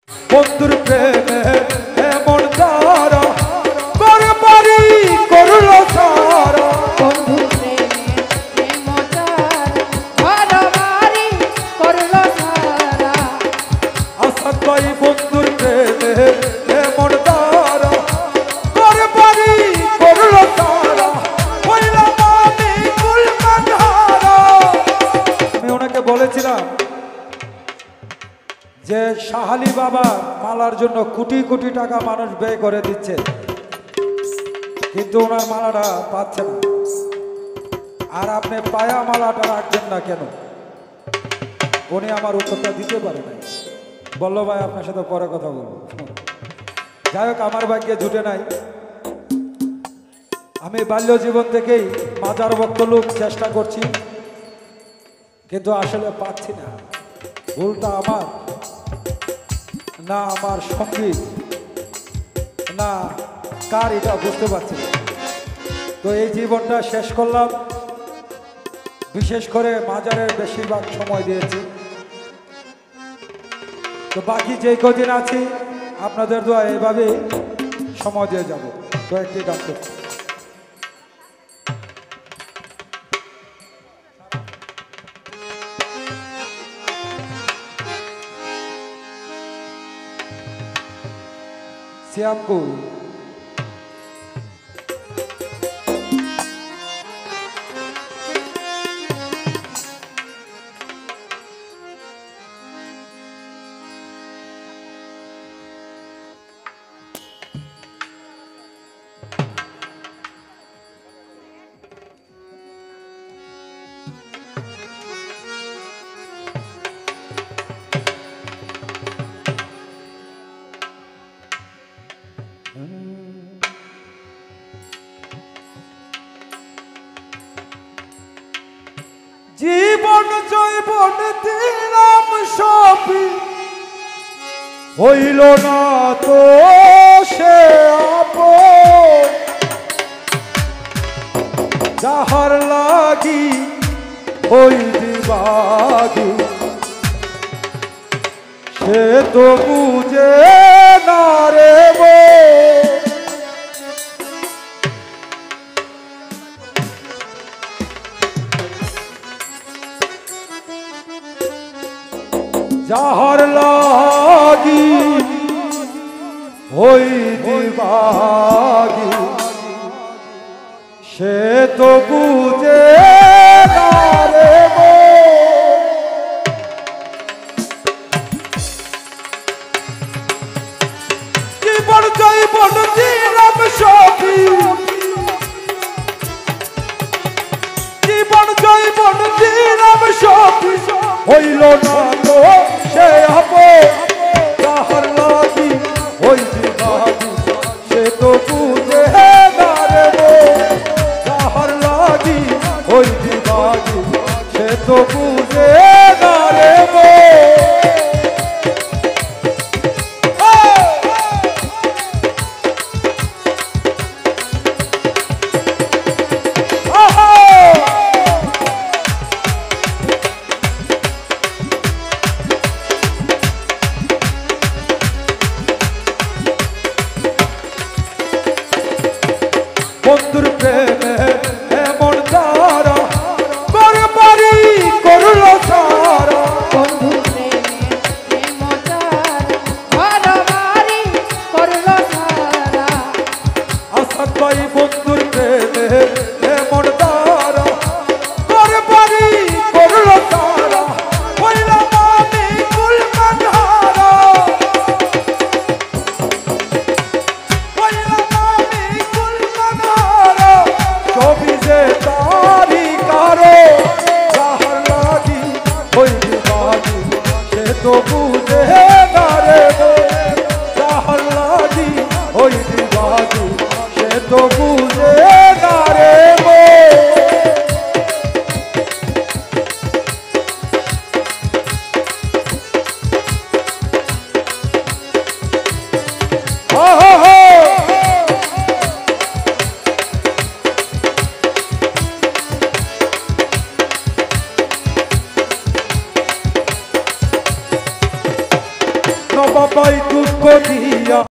বন্ধুর প্রেমে এমন তারা করে বাড়ি করলো সারা। বন্ধুর প্রেমে এমন তারা করে বাড়ি করলো সারা। আসাদ ভাই বন্ধুর প্রেমে এমন তারা করে বাড়ি করলো সারা। হইলাম আমি কুলমানহারা। আমি ওনাকে বলেছিলাম যে শাহালি বাবা মালার জন্য কোটি কোটি টাকা মানুষ ব্যয় করে দিচ্ছে, কিন্তু ওনার মালাটা পাচ্ছে না। আর আপনি পায়া মালাটা রাখবেন না কেন? উনি আমার উত্তরটা দিতে পারে নাই। বললো ভাই আপনার সাথে পরে কথা বলবো। যাই হোক, আমার ভাগ্যে জুটে নাই। আমি বাল্য জীবন থেকেই মাজার ভক্ত লোক চেষ্টা করছি, কিন্তু আসলে পাচ্ছি না। ভুলটা আমার না, আমার সঙ্গী না, কার, এটা বুঝতে পারছি না। তো এই জীবনটা শেষ করলাম। বিশেষ করে মাজারের বেশিরভাগ সময় দিয়েছি। তো বাকি যে কদিন আছি আপনাদের দোয়া এইভাবেই সময় দিয়ে যাব। তো একটি গান করছি। শ্যাম কই? জীবন জৈবন দিলাম সবই, হইল না তো সে আপন। যাহার লাগি ওই দিবাগি, সে তো বুঝে না রে বো। যাহার লাগি হই দিবাগি, সে তো বুঝে না রে মো। জীবন জৈবন দিলাম সবই, জীবন জৈবন দিলাম সবই, হইল না তো সে আপন। যাহার লাগি ওই দিবাগি, সে তো বুঝে না রে মো। যাহার লাগি ওই দিবাগি, সে তো বুঝে না রে মো। দুঃখ দিয়ে